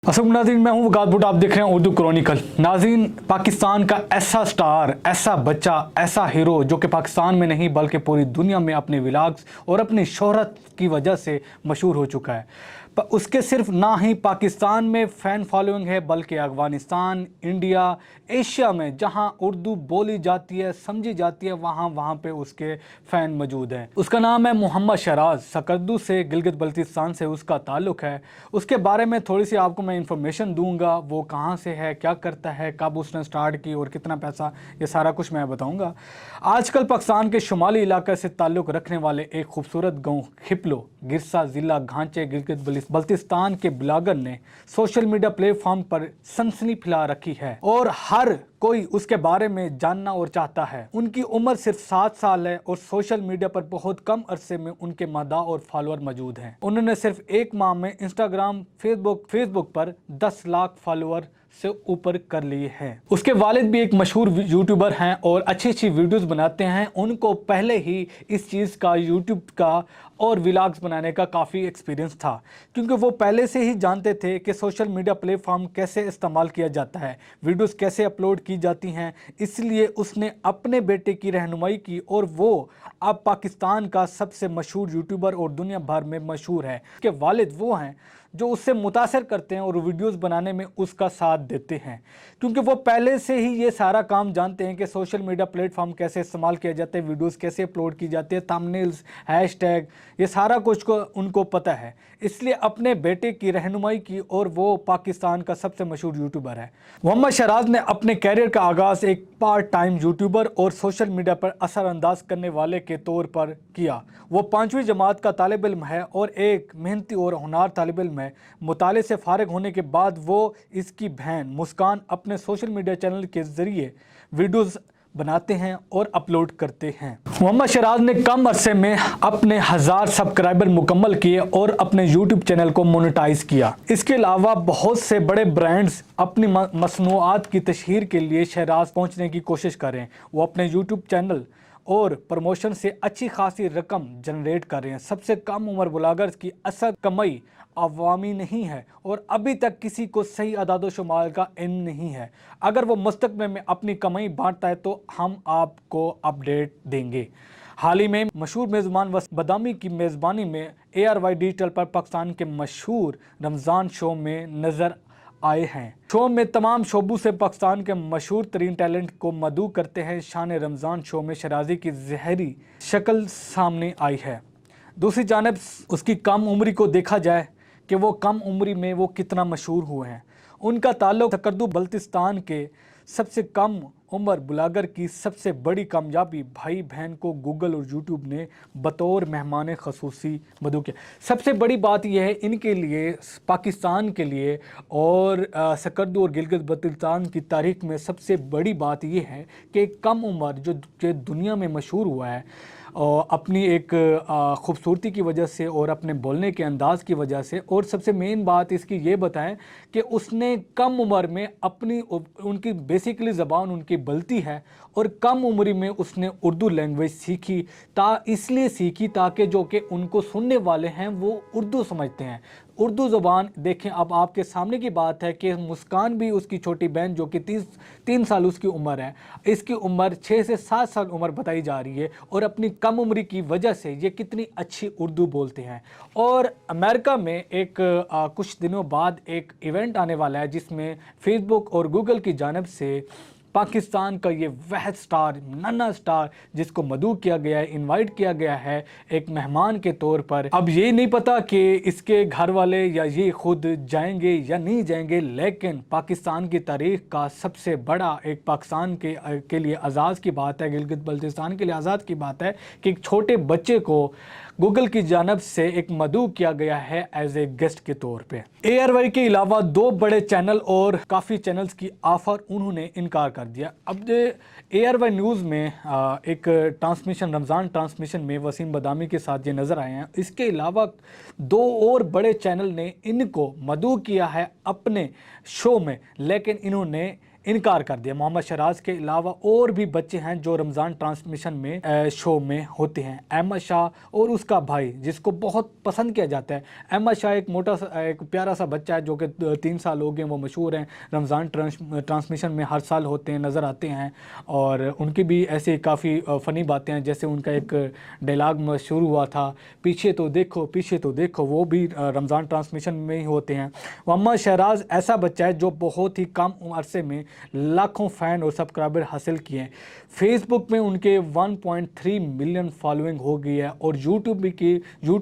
असलम नाज़रीन, मैं हूँ वकास भुट्टो। आप देख रहे हैं उर्दू क्रॉनिकल। नाज़रीन, पाकिस्तान का ऐसा स्टार, ऐसा बच्चा, ऐसा हीरो जो कि पाकिस्तान में नहीं बल्कि पूरी दुनिया में अपने व्लॉग्स और अपनी शोहरत की वजह से मशहूर हो चुका है। उसके सिर्फ ना ही पाकिस्तान में फ़ैन फॉलोइंग है बल्कि अफ़गानिस्तान, इंडिया, एशिया में जहाँ उर्दू बोली जाती है, समझी जाती है, वहाँ पे उसके फ़ैन मौजूद हैं। उसका नाम है मोहम्मद शहराज। सकर्दू से, गिलगित बल्तिस्तान से उसका ताल्लुक़ है। उसके बारे में थोड़ी सी आपको मैं इन्फॉर्मेशन दूंगा। वो कहाँ से है, क्या करता है, कब उसने स्टार्ट की और कितना पैसा, ये सारा कुछ मैं बताऊंगा। आजकल पाकिस्तान के शुमाली इलाके से ताल्लुक़ रखने वाले एक खूबसूरत गाँव खिपलो, गिरसा ज़िला घांचे, गिलगित बल्तिस्तान के ब्लॉगर ने सोशल मीडिया प्लेटफॉर्म पर सनसनी फैला रखी है और हर कोई उसके बारे में जानना और चाहता है। उनकी उम्र सिर्फ 7 साल है और सोशल मीडिया पर बहुत कम अरसे में उनके मदाह और फॉलोअर मौजूद हैं। उन्होंने सिर्फ एक माह में इंस्टाग्राम, फेसबुक पर 10 लाख फॉलोअर से ऊपर कर लिए हैं। उसके वालिद भी एक मशहूर यूट्यूबर हैं और अच्छी वीडियोस बनाते हैं। उनको पहले ही इस चीज़ का, यूट्यूब का और व्लॉग्स बनाने का काफ़ी एक्सपीरियंस था, क्योंकि वो पहले से ही जानते थे कि सोशल मीडिया प्लेटफॉर्म कैसे इस्तेमाल किया जाता है, वीडियोस कैसे अपलोड की जाती हैं। इसलिए उसने अपने बेटे की रहनुमाई की और वो अब पाकिस्तान का सबसे मशहूर यूट्यूबर और दुनिया भर में मशहूर है। उसके वालिद वो हैं जो उससे मुतासर करते हैं और वीडियोस बनाने में उसका साथ देते हैं, क्योंकि वो पहले से ही ये सारा काम जानते हैं कि सोशल मीडिया प्लेटफॉर्म कैसे इस्तेमाल किया जाता है, वीडियोस कैसे अपलोड की जाती है, थंबनेल्स, हैशटैग, ये सारा कुछ को उनको पता है। इसलिए अपने बेटे की रहनुमाई की और वो पाकिस्तान का सबसे मशहूर यूट्यूबर है। मोहम्मद शहराज ने अपने कैरियर का आगाज़ एक पार्ट टाइम यूट्यूबर और सोशल मीडिया पर असरअंदाज करने वाले के तौर पर किया। वो 5वीं जमात का तालिब इल्म है और एक मेहनती और होनहार तालिब इल्म है। मुताले से फारिग होने के बाद वो इसकी बहन मुस्कान अपने सोशल मीडिया चैनल के ज़रिए वीडियोस बनाते हैं और अपलोड करते हैं। मोहम्मद शहराज ने कम अरसे में अपने 1000 सब्सक्राइबर मुकम्मल किए और अपने यूट्यूब चैनल को मोनेटाइज किया। इसके अलावा बहुत से बड़े ब्रांड्स अपनी मसनूआत की तशहीर के लिए शहराज पहुंचने की कोशिश करें। वो अपने यूट्यूब चैनल और प्रमोशन से अच्छी खासी रकम जनरेट कर रहे हैं। सबसे कम उम्र ब्लॉगर्स की असल कमाई अवामी नहीं है और अभी तक किसी को सही अदाद शुमार का इल्म नहीं है। अगर वो मुस्तकबिल में अपनी कमाई बांटता है तो हम आपको अपडेट देंगे। हाल ही में मशहूर मेज़बान वसीम बदामी की मेज़बानी में ARY डिजिटल पर पाकिस्तान के मशहूर रमज़ान शो में नज़र आए हैं। शो में तमाम शोबों से पाकिस्तान के मशहूर तरीन टैलेंट को मदऊ करते हैं। शान रमज़ान शो में शहराजी की ज़हरी शक्ल सामने आई है। दूसरी जानिब उसकी कम उम्री को देखा जाए कि वो कम उम्री में वो कितना मशहूर हुए हैं। उनका ताल्लुक़ सकर्दू बल्तिस्तान के सबसे कम उम्र ब्लॉगर की सबसे बड़ी कामयाबी भाई बहन को गूगल और यूट्यूब ने बतौर मेहमान खसूसी मदऊ किया। सबसे बड़ी बात यह है इनके लिए, पाकिस्तान के लिए और सकर्दू और गिलगित बल्तिस्तान की तारीख में सबसे बड़ी बात यह है कि कम उम्र जो दुनिया में मशहूर हुआ है और अपनी एक खूबसूरती की वजह से और अपने बोलने के अंदाज़ की वजह से, और सबसे मेन बात इसकी ये बताएं कि उसने कम उम्र में अपनी, उनकी बेसिकली ज़बान उनकी बलती है और कम उम्र में उसने उर्दू लैंग्वेज सीखी। इसलिए सीखी ताकि जो कि उनको सुनने वाले हैं वो उर्दू समझते हैं, उर्दू ज़बान। देखें, अब आपके सामने की बात है कि मुस्कान भी, उसकी छोटी बहन जो कि 3 साल उसकी उम्र है, इसकी उम्र 6 से 7 साल उम्र बताई जा रही है और अपनी कम उम्र की वजह से ये कितनी अच्छी उर्दू बोलते हैं। और अमेरिका में एक कुछ दिनों बाद एक इवेंट आने वाला है जिसमें फेसबुक और गूगल की जानिब से पाकिस्तान का ये वह स्टार, नन्हा स्टार, जिसको मदऊ किया गया है, इनवाइट किया गया है एक मेहमान के तौर पर। अब ये नहीं पता कि इसके घर वाले या ये खुद जाएंगे या नहीं जाएंगे, लेकिन पाकिस्तान की तारीख का सबसे बड़ा, एक पाकिस्तान के लिए आज़ाद की बात है, गिलगित बल्तिस्तान के लिए आज़ाद की बात है कि एक छोटे बच्चे को गूगल की जानब से एक मदऊ किया गया है एज ए गेस्ट के तौर पे। ARY के अलावा 2 बड़े चैनल और काफ़ी चैनल्स की ऑफ़र उन्होंने इनकार कर दिया। अब ARY न्यूज़ में एक ट्रांसमिशन, रमज़ान ट्रांसमिशन में वसीम बदामी के साथ ये नज़र आए हैं। इसके अलावा 2 और बड़े चैनल ने इनको मदऊ किया है अपने शो में, लेकिन इन्होंने इनकार कर दिया। मोहम्मद शहराज के अलावा और भी बच्चे हैं जो रमज़ान ट्रांसमिशन में शो में होते हैं। अहमद शाह और उसका भाई जिसको बहुत पसंद किया जाता है। अहमद शाह एक प्यारा सा बच्चा है जो कि 3 साल हो गए, वो मशहूर हैं, रमज़ान ट्रांसमिशन में हर साल होते हैं, नज़र आते हैं। और उनकी भी ऐसे काफ़ी फ़नी बातें हैं, जैसे उनका एक डायलॉग मशहूर हुआ था, पीछे तो देखो पीछे तो देखो, वो भी रमज़ान ट्रांसमिशन में ही होते हैं। मोहम्मद शहराज ऐसा बच्चा है जो बहुत ही कम अरसे में लाखों फ़ैन और सब्सक्राइबर हासिल किए हैं। फेसबुक में उनके 1.3 मिलियन फॉलोइंग हो गई है और यूट्यूब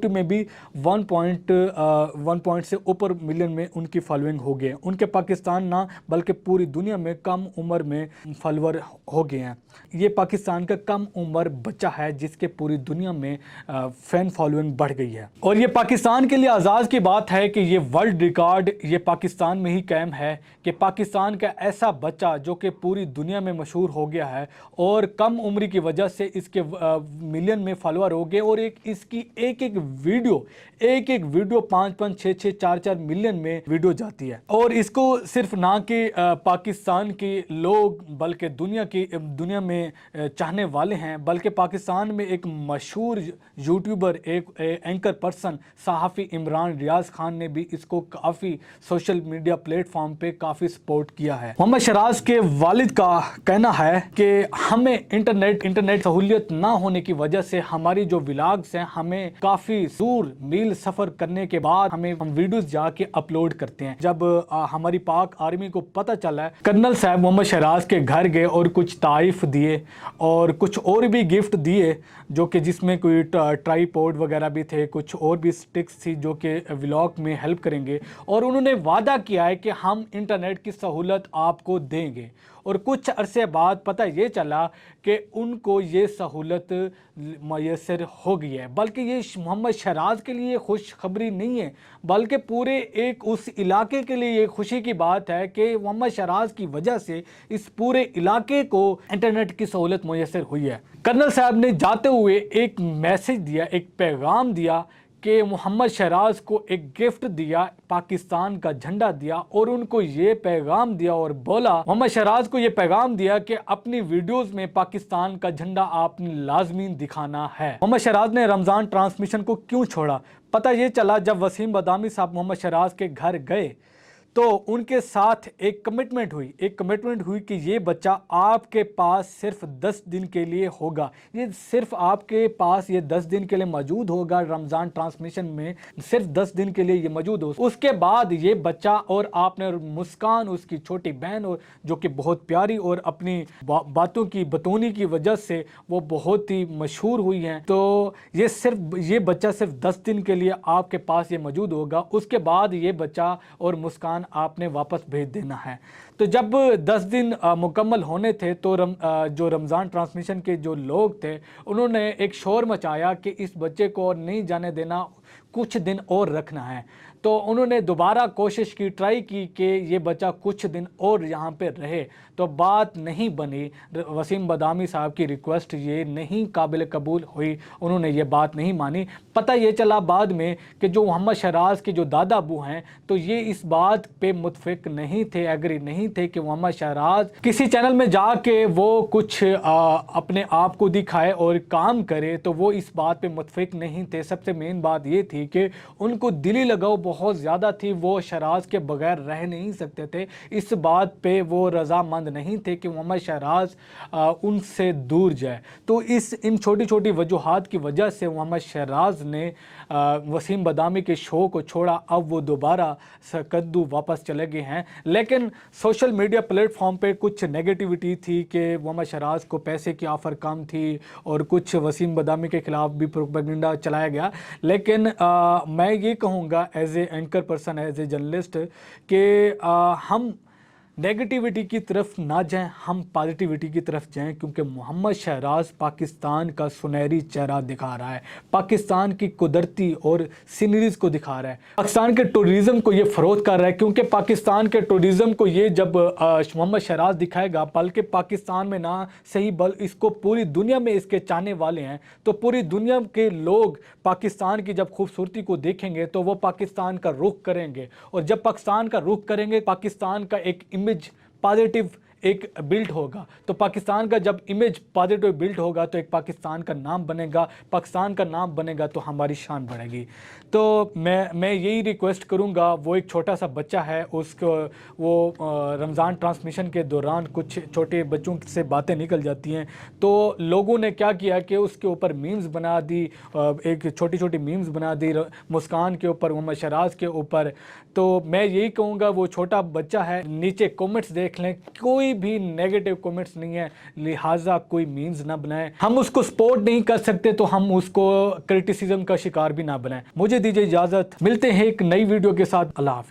में भी 1 से ऊपर मिलियन में उनकी फॉलोइंग हो गई है। उनके पाकिस्तान ना बल्कि पूरी दुनिया में कम उम्र में फॉलोअर हो गए हैं। ये पाकिस्तान का कम उम्र बच्चा है जिसके पूरी दुनिया में फ़ैन फॉलोइंग बढ़ गई है। और ये पाकिस्तान के लिए आज़ाज़ की बात है कि ये वर्ल्ड रिकॉर्ड ये पाकिस्तान में ही कायम है कि पाकिस्तान का ऐसा बच्चा जो कि पूरी दुनिया में मशहूर हो गया है और कम उम्र की वजह से इसके मिलियन में फॉलोअर हो गए और इसकी एक एक वीडियो 5-5, 6-6, 4-4 मिलियन में वीडियो जाती है। और इसको सिर्फ ना कि पाकिस्तान के लोग बल्कि दुनिया में चाहने वाले हैं, बल्कि पाकिस्तान में एक मशहूर यूट्यूबर, एक एंकर पर्सन सहाफ़ी इमरान रियाज खान ने भी इसको काफ़ी सोशल मीडिया प्लेटफॉर्म पे काफ़ी सपोर्ट किया है। मोहम्मद शहराज के वालिद का कहना है कि हमें इंटरनेट सहूलियत ना होने की वजह से हमारी जो व्लॉग्स हैं हमें काफ़ी दूर मील सफ़र करने के बाद हम वीडियोस जाके अपलोड करते हैं। जब हमारी पाक आर्मी को पता चला है, कर्नल साहब मोहम्मद शहराज के घर गए और कुछ तारीफ दिए और कुछ और भी गिफ्ट दिए, जो कि जिसमें कोई ट्राईपॉड वगैरह भी थे, कुछ और भी स्टिक्स थी जो कि व्लॉग में हेल्प करेंगे। और उन्होंने वादा किया है कि हम इंटरनेट की सहूलत आपको देंगे। और कुछ अरसे बाद पता ये चला कि उनको ये सहूलत मैसर हो गई है। बल्कि ये मोहम्मद शहराज के लिए खुशखबरी नहीं है, बल्कि पूरे एक उस इलाके के लिए ये खुशी की बात है कि मोहम्मद शहराज की वजह से इस पूरे इलाके को इंटरनेट की सहूलत मैसर हुई है। कर्नल साहब ने जाते हुए एक मैसेज दिया, एक पैगाम दिया कि मोहम्मद शहराज को एक गिफ्ट दिया, पाकिस्तान का झंडा दिया और उनको ये पैगाम दिया और बोला, मोहम्मद शहराज को ये पैगाम दिया कि अपनी वीडियोस में पाकिस्तान का झंडा आपने लाजमी दिखाना है। मोहम्मद शहराज ने रमज़ान ट्रांसमिशन को क्यों छोड़ा? पता ये चला जब वसीम बदामी साहब मोहम्मद शहराज के घर गए तो उनके साथ एक कमिटमेंट हुई कि ये बच्चा आपके पास सिर्फ 10 दिन के लिए होगा, ये सिर्फ आपके पास ये 10 दिन के लिए मौजूद होगा, रमज़ान ट्रांसमिशन में सिर्फ 10 दिन के लिए ये मौजूद हो। उसके बाद ये बच्चा और आपने मुस्कान, उसकी छोटी बहन, और जो कि बहुत प्यारी और अपनी बातों की बतौनी की वजह से वो बहुत ही मशहूर हुई हैं, तो ये बच्चा सिर्फ 10 दिन के लिए आपके पास ये मौजूद होगा। उसके बाद ये बच्चा और मुस्कान आपने वापस भेज देना है। तो जब 10 दिन मुकम्मल होने थे तो जो रमज़ान ट्रांसमिशन के जो लोग थे उन्होंने एक शोर मचाया कि इस बच्चे को और नहीं जाने देना, कुछ दिन और रखना है। तो उन्होंने दोबारा कोशिश की, ट्राई की कि ये बच्चा कुछ दिन और यहाँ पे रहे, तो बात नहीं बनी। वसीम बदामी साहब की रिक्वेस्ट ये नहीं काबिल कबूल हुई, उन्होंने ये बात नहीं मानी। पता ये चला बाद में कि जो मोहम्मद शहराज के जो दादा अबू हैं तो ये इस बात पे मुतफिक नहीं थे, एग्री नहीं थे कि मोहम्मद शहराज किसी चैनल में जाके वो कुछ अपने आप को दिखाए और काम करे, तो वो इस बात पे मुतफिक नहीं थे। सबसे मेन बात ये थी कि उनको दिली लगाव बहुत ज़्यादा थी, वो शहराज के बगैर रह नहीं सकते थे। इस बात पे वो रजामंद नहीं थे कि मोहम्मद शहराज उनसे दूर जाए। तो इन छोटी छोटी वजूहात की वजह से मोहम्मद शहराज ने वसीम बदामी के शो को छोड़ा। अब वो दोबारा कद्दू वापस चले गए हैं। लेकिन सोशल मीडिया प्लेटफॉर्म पे कुछ नेगेटिविटी थी कि मोहम्मद शहराज को पैसे की ऑफ़र कम थी और कुछ वसीम बदामी के ख़िलाफ़ भी प्रोपेगेंडा चलाया गया। लेकिन मैं ये कहूँगा as a anchor person, as a journalist, कि हम नेगेटिविटी की तरफ ना जाएं, हम पॉजिटिविटी की तरफ जाएं, क्योंकि मोहम्मद शहराज पाकिस्तान का सुनहरी चेहरा दिखा रहा है, पाकिस्तान की कुदरती और सीनरीज को दिखा रहा है, पाकिस्तान के टूरिज़म को ये फ़रोग़ कर रहा है। क्योंकि पाकिस्तान के टूरिज़म को ये जब मोहम्मद शहराज दिखाएगा, बल्कि पाकिस्तान में ना सही इसको पूरी दुनिया में इसके चाहने वाले हैं, तो पूरी दुनिया के लोग पाकिस्तान की जब खूबसूरती को देखेंगे तो वो पाकिस्तान का रुख करेंगे, और जब पाकिस्तान का रुख करेंगे, पाकिस्तान का एक पॉजिटिव ایک بلڈ ہوگا، تو پاکستان کا جب امیج پازیٹیو بلڈ ہوگا تو ایک پاکستان کا نام بنے گا، پاکستان کا نام بنے گا تو ہماری شان بڑھے گی۔ تو میں یہی ریکویسٹ کروں گا، وہ ایک چھوٹا سا بچہ ہے، اس کو وہ رمضان ٹرانسمیشن کے دوران کچھ چھوٹے بچوں سے باتیں نکل جاتی ہیں، تو لوگوں نے کیا کیا کہ اس کے اوپر میمز بنا دی، ایک چھوٹی چھوٹی میمز بنا دی مسکان کے اوپر، محمد شہراز کے اوپر۔ تو میں یہی کہوں گا وہ چھوٹا بچہ ہے، نیچے کومنٹس دیکھ لیں، کوئی بھی نیگیٹو کومنٹس نہیں ہے، لہٰذا کوئی میمز نہ بنائیں۔ ہم اس کو سپورٹ نہیں کر سکتے تو ہم اس کو کرٹیسزم کا شکار بھی نہ بنائیں۔ مجھے دیجیے اجازت، ملتے ہیں ایک نئی ویڈیو کے ساتھ، اللہ حافظ۔